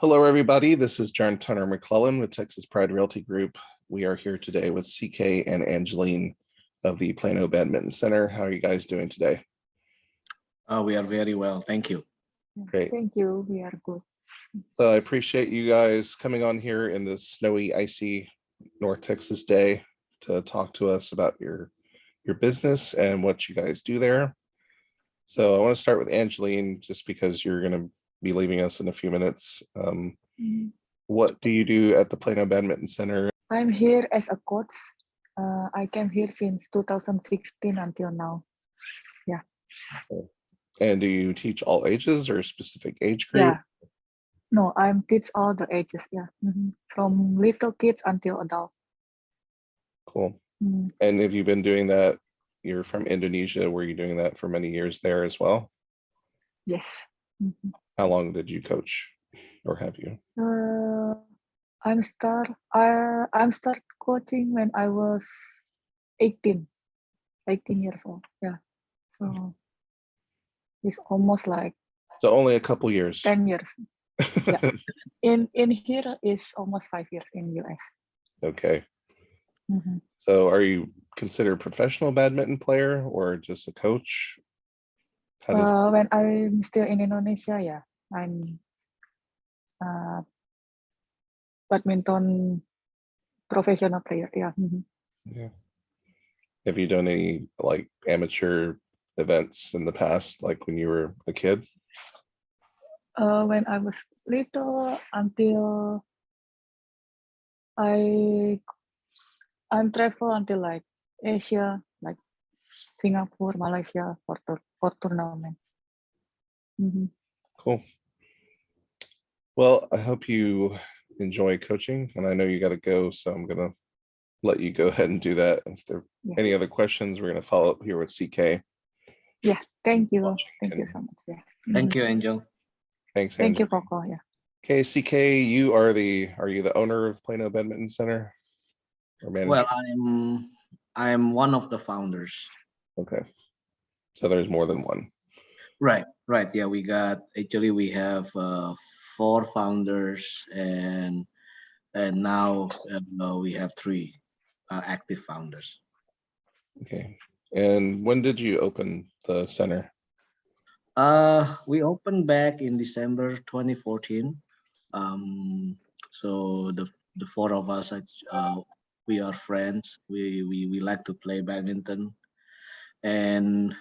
Hello, everybody. This is Turner-McClelland with Texas Pride Realty Group. We are here today with CK and Angeline of the Plano Badminton Center. How are you guys doing today? We are very well. Thank you. Great. Thank you. We are good. So I appreciate you guys coming on here in this snowy, icy North Texas day to talk to us about your business and what you guys do there. So I want to start with Angeline, just because you're going to be leaving us in a few minutes. What do you do at the Plano Badminton Center? I'm here as a coach. I came here since 2016 until now. Yeah. And do you teach all ages or a specific age group? Yeah. No, I'm teach all the ages. Yeah. From little kids until adult. Cool. And have you been doing that? You're from Indonesia. Were you doing that for many years there as well? Yes. How long did you coach, or have you? I'm start coaching when I was 18 years old. Yeah. So it's almost like So only a couple years. 10 years. Yeah. In here is almost 5 years in US. Okay. So are you considered a professional badminton player or just a coach? When I'm still in Indonesia, yeah, I'm badminton professional player. Yeah. Yeah. Have you done any like amateur events in the past, like when you were a kid? When I was little, until I'm travel until like Asia, like Singapore, Malaysia for tournament. Cool. Well, I hope you enjoy coaching, and I know you got to go, so I'm gonna let you go ahead and do that. If there are any other questions, we're gonna follow up here with CK. Yeah, thank you. Thank you so much. Yeah. Thank you, Angel. Thanks, Thank Angel. you, Coco. Yeah. Okay, CK, are you the owner of Plano Badminton Center? Or manager? Well, I'm one of the founders. Okay. So there's more than one. Right. Yeah, we have 4 founders, and now we have 3 active founders. Okay. And when did you open the center? We opened back in December 2014. So the 4 of us, we are friends. We like to play badminton, and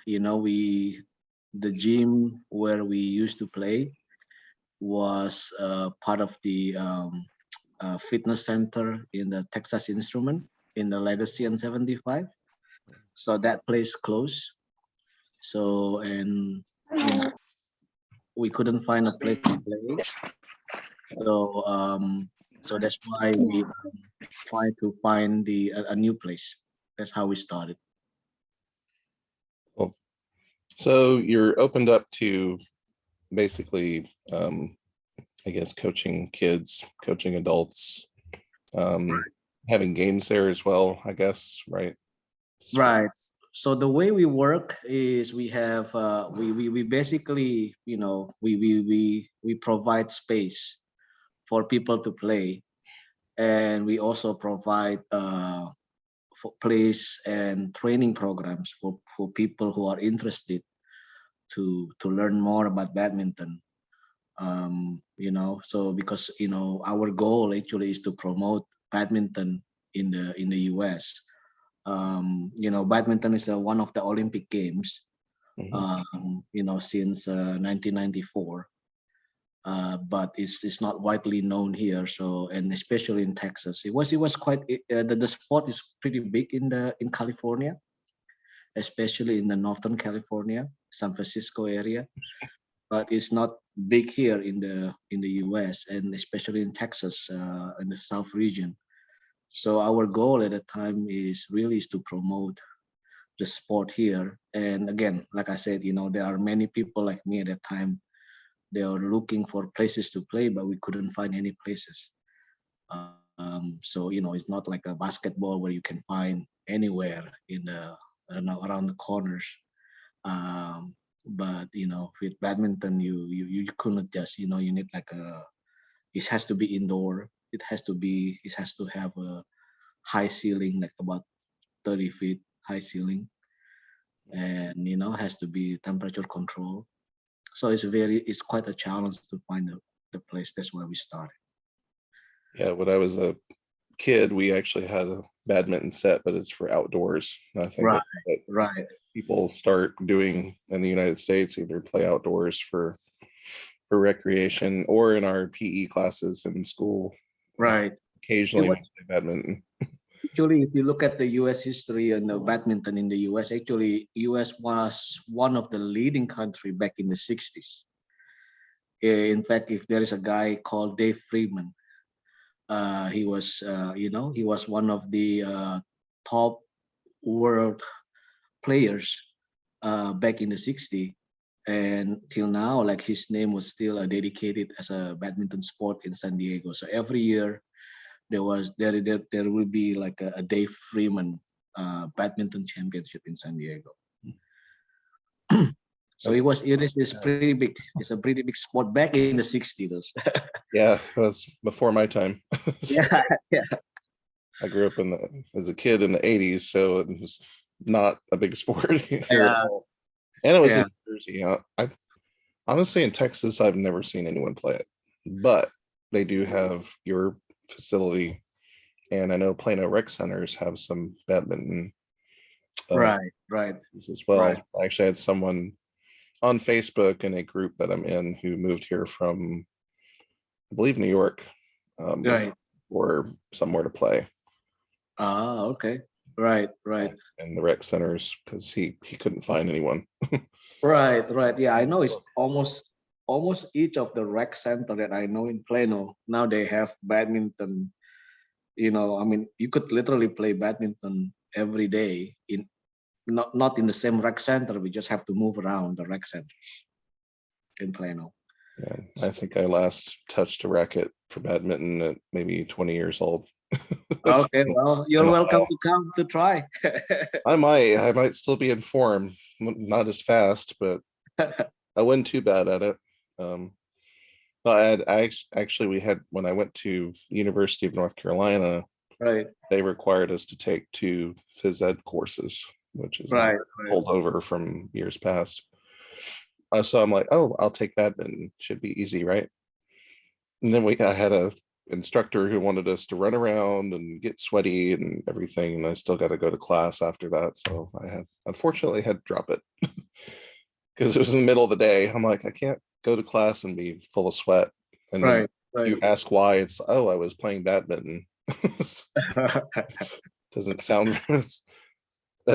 the gym where we used to play was part of the fitness center in the Texas Instrument in the Legacy and 75. So that place closed. So we couldn't find a place to play. So that's why we try to find a new place. That's how we started. Cool. So you're opened up to basically, I guess, coaching kids, coaching adults, having games there as well, I guess, right? Right. So the way we work is we have we basically we provide space for people to play, and we also provide for place and training programs for people who are interested to learn more about badminton. So because our goal actually is to promote badminton in the US. Badminton is one of the Olympic Games, since 1994. But it's not widely known here. So, and especially in Texas, it was quite the sport is pretty big in California, especially in the Northern California, San Francisco area. But it's not big here in the US, and especially in Texas, in the South region. So our goal at the time is to promote the sport here. And again, like I said, there are many people like me at that time. They are looking for places to play, but we couldn't find any places. So it's not like a basketball where you can find anywhere around the corners. But with badminton, you couldn't just you need like It has to be indoor. It has to have a high ceiling, like about 30 feet high ceiling, and has to be temperature control. So it's quite a challenge to find the place. That's where we started. Yeah, when I was a kid, we actually had a badminton set, but it's for outdoors. And I think Right, that's what right, people start doing in the United States, either play outdoors for recreation or in our PE classes in school. right. It Occasionally we was play badminton. actually, if you look at the U.S. history and the badminton in the U.S., actually, U.S. was one of the leading country back in the 60s. In fact, if there is a guy called Dave Freeman, he was one of the top world players back in the 60s, and till now, like his name was still dedicated as a badminton sport in San Diego. So every year there will be like a Dave Freeman badminton championship in San Diego. So it's pretty big. It's a pretty big sport back in the 60s. Yeah, it was before my time. Yeah, yeah, I grew up as a kid in the 80s, so it was not a big sport here at yeah, all. And it was yeah. in Jersey. I honestly, in Texas, I've never seen anyone play it, but they do have your facility, and I know Plano Rec Centers have some badminton Right, right, as well. right, I actually had someone on Facebook in a group that I'm in who moved here from, I believe, New York, was right. or somewhere to play Ah, okay. Right, right, in the rec centers because he couldn't find anyone. right, right. Yeah, I know it's almost each of the rec center that I know in Plano now they have badminton. I mean, you could literally play badminton every day in not in the same rec center. We just have to move around the rec centers in Plano. Yeah, I think I last touched a racket for badminton at maybe 20 years old. It's Okay, well, been you're a welcome while. to come to try. I might still be in form, not as fast, but I wasn't too bad at it. Um, but actually we had when I went to University of North Carolina, Right, they required us to take 2 phys ed courses, which is a right, right. holdover from years past. So I'm like, oh, I'll take badminton. Should be easy, right? And then I had a instructor who wanted us to run around and get sweaty and everything, and I still got to go to class after that. So I have unfortunately had to drop it because it was in the middle of the day. I'm like, I can't go to class and be full of sweat. And then Right, right. you ask why, it's, oh, I was playing badminton. Doesn't sound as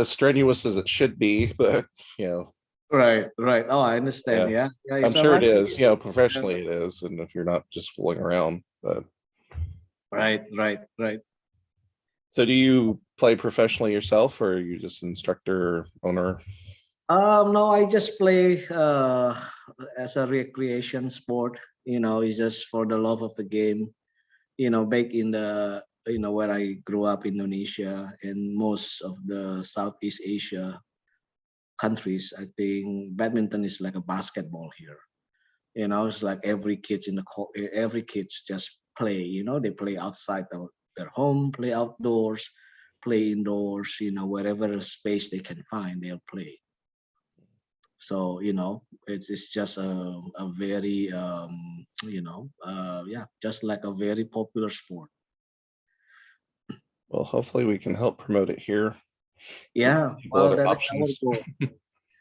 strenuous as it should be, but you know, Right, right. Oh, I understand. yeah, Yeah, yeah. I'm It's a sure it rugby. is. Yeah. Professionally it is, and if you're not just fooling around. But Right, right, right. so, do you play professionally yourself, or are you just instructor, owner? No, I just play as a recreation sport. It's just for the love of the game. Back in the where I grew up, Indonesia, and most of the Southeast Asia countries, I think badminton is like a basketball here. It's like every kids just play. They play outside their home, play outdoors, play indoors. Wherever space they can find, they'll play. So it's just a very yeah, just like a very popular sport. Well, hopefully we can help promote it here. Give Yeah, people well, other that is our options. goal.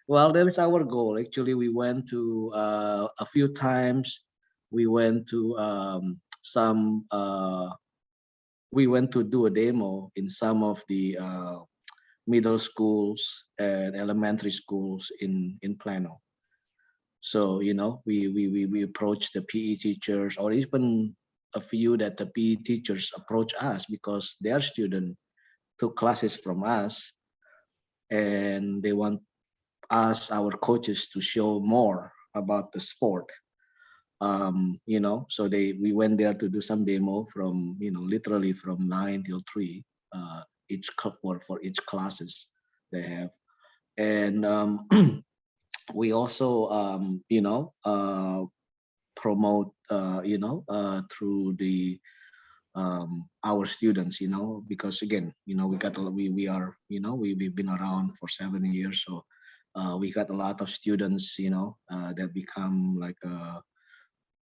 Well, that is our goal. Actually, we went to a few times. We went to some. We went to do a demo in some of the middle schools and elementary schools in Plano. So we approach the PE teachers, or even a few that the PE teachers approach us because their student took classes from us, and they want us, our coaches, to show more about the sport. So we went there to do some demo from literally from 9 till 3, for each classes they have, and we also promote, through the our students, because again, we are, we've been around for 7 years, so we got a lot of students, that become like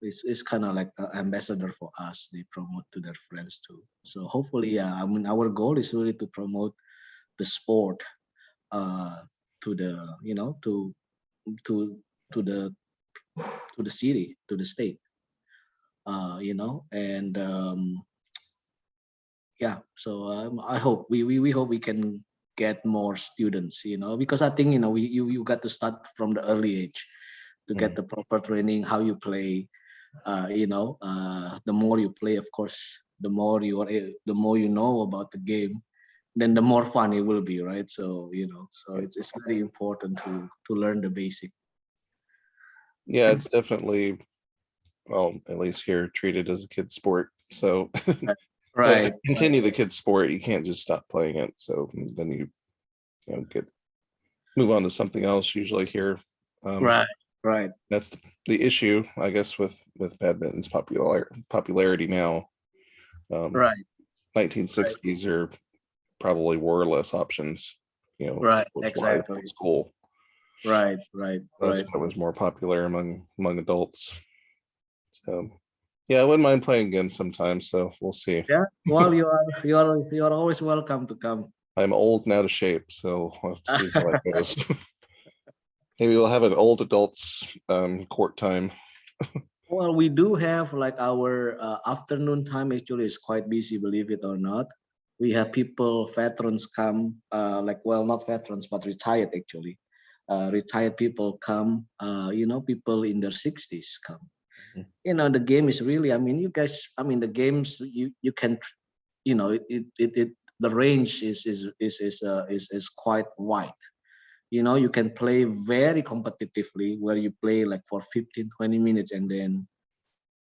it's kind of like an ambassador for us. They promote to their friends too. So hopefully, yeah, I mean, our goal is really to promote the sport to the, to to the to the city, to the state, and yeah. So I hope we hope we can get more students, because I think, you got to start from the early age to get the proper training, how you play. The more you play, of course, the more the more you know about the game, then the more fun it will be, right? So, so it's very important to learn the basic. Yeah, it's definitely, well, at least here, treated as a kid's sport. So Right. continue the kid's sport. You can't just stop playing it. So then you move on to something else usually here. Right. Right. That's the issue, I guess, with badminton's popularity now. Right. 1960s are probably were less options, Right. sports-wise Exactly. in school. Right. Right. That's Right. when it was more popular among adults. So yeah, I wouldn't mind playing again sometime. So we'll see. Yeah. Well, you are always welcome to come. I'm old and out of shape, so we'll have to see how that goes. Maybe we'll have an old adults court time. Well, we do have like our afternoon time actually is quite busy, believe it or not. We have people, veterans come, well, not veterans, but retired actually. Retired people come, people in their 60s come. Mhm. The game is really, I mean, you guys, I mean, the games you can, the range is quite wide. You can play very competitively where you play like for 15-20 minutes, and then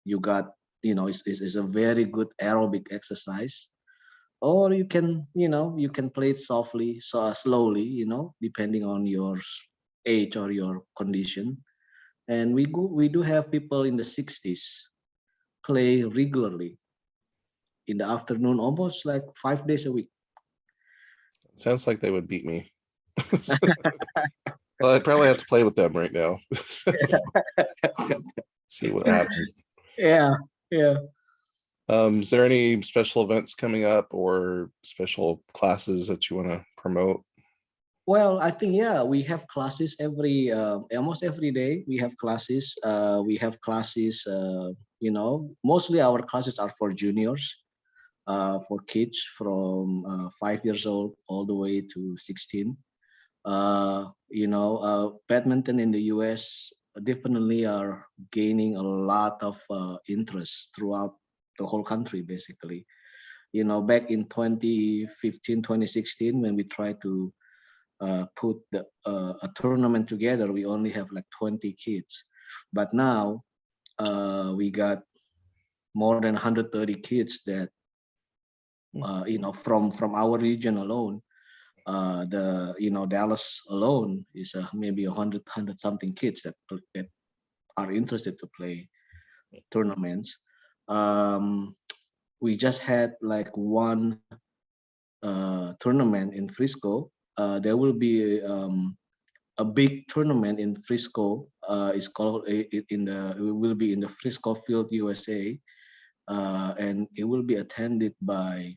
you got, it's a very good aerobic exercise. Or you can play it softly, so slowly, depending on your age or your condition. And we do have people in the 60s play regularly in the afternoon, almost like 5 days a week. Sounds like they would beat me. Well, I'd probably have to play with them right now. See what happens. Yeah, yeah. Is there any special events coming up or special classes that you want to promote? Well, I think, yeah, we have classes almost every day. We have classes. Mostly our classes are for juniors, for kids from 5 years old all the way to 16. Badminton in the US definitely are gaining a lot of interest throughout the whole country, basically. Back in 2015, 2016, when we tried to put a tournament together, we only have like 20 kids. But now we got more than 130 kids that, from our region alone. Dallas alone is maybe 100 something kids that are interested to play tournaments. We just had like one tournament in Frisco. There will be a big tournament in Frisco. It's called it will be in the Frisco Field, USA, and it will be attended by,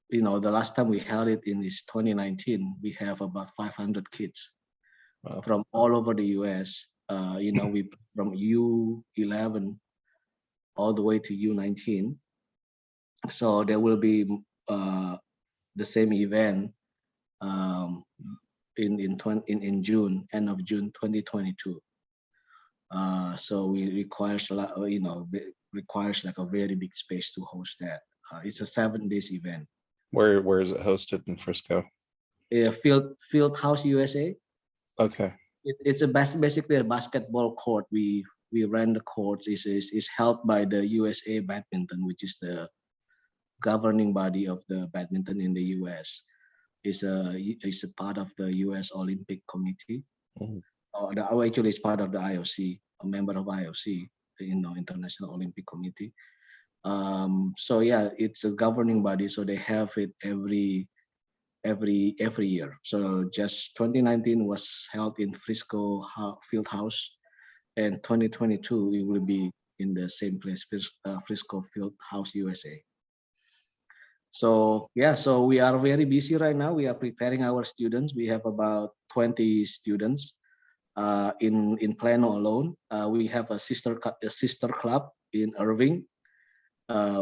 the last time we held it in this 2019. We have about 500 kids. Wow. From all over the US. We from U11 all the way to U19. So there will be the same event in June, end of June 2022. So we requires a lot, requires like a very big space to host that. It's a 7 days event. Where is it hosted in Frisco? Field House USA. Okay. It's basically a basketball court. We rent the courts. Is held by the USA Badminton, which is the governing body of the badminton in the US. Is a part of the US Olympic Committee. Mhm. Actually is part of the IOC, a member of IOC, International Olympic Committee. So yeah, it's a governing body, so they have it every year. So just 2019 was held in Frisco Field House, and 2022 it will be in the same place, Frisco Field House, USA. So yeah, so we are very busy right now. We are preparing our students. We have about 20 students in Plano alone. We have a sister club in Irving.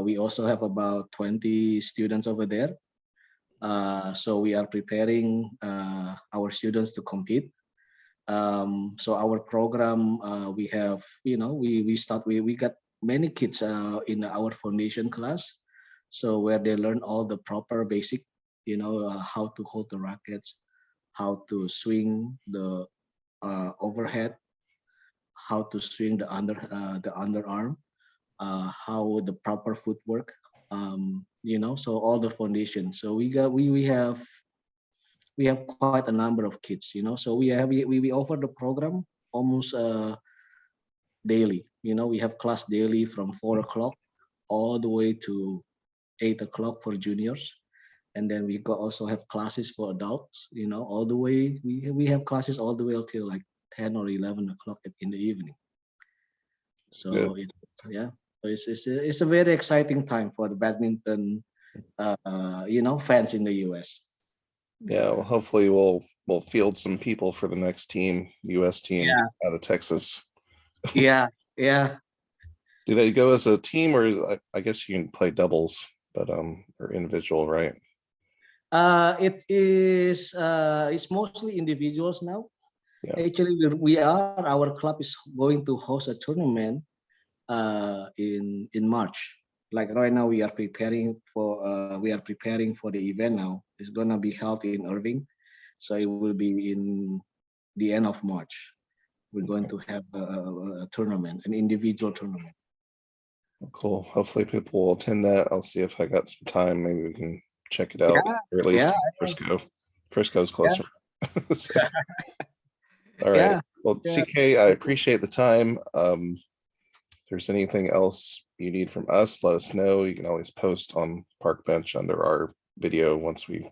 We also have about 20 students over there. So we are preparing our students to compete. So our program, we have, we got many kids in our foundation class. So where they learn all the proper basic, how to hold the rackets, how to swing the overhead, how to swing the underarm, how the proper footwork, so all the foundation. So we have quite a number of kids, so we offer the program almost daily. We have class daily from 4 o'clock all the way to 8 o'clock for juniors. And then we also have classes for adults, all the way. We have classes all the way until like 10 or 11 o'clock in the evening. So it's a very exciting time for the badminton, fans in the US. Yeah, well, hopefully we'll field some people for the next team, US team out of Texas. Yeah. Do they go as a team, or I guess you can play doubles, but or individual, right? It is it's mostly individuals now. Yeah. Actually, our club is going to host a tournament in March. Like right now, we are preparing for the event now. It's gonna be held in Irving, so it will be in the end of March. We're going to have a tournament, an individual tournament. Cool. Hopefully people will attend that. I'll see if I got some time. Maybe we can check it out, or at least Frisco. Frisco's closer. So, all right. Well, CK, I appreciate the time. If there's anything else you need from us, let us know. You can always post on Park Bench under our video once we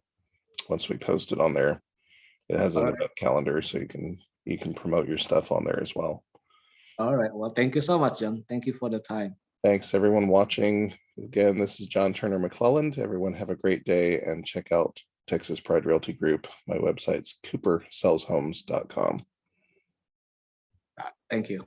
post it on there. It has an event calendar, so you can promote your stuff on there as well. All right. Well, thank you so much, John. Thank you for the time. Thanks everyone watching. Again, this is John Turner-McClelland. Everyone have a great day, and check out Texas Pride Realty Group. My website's coopersellshomes.com. Thank you.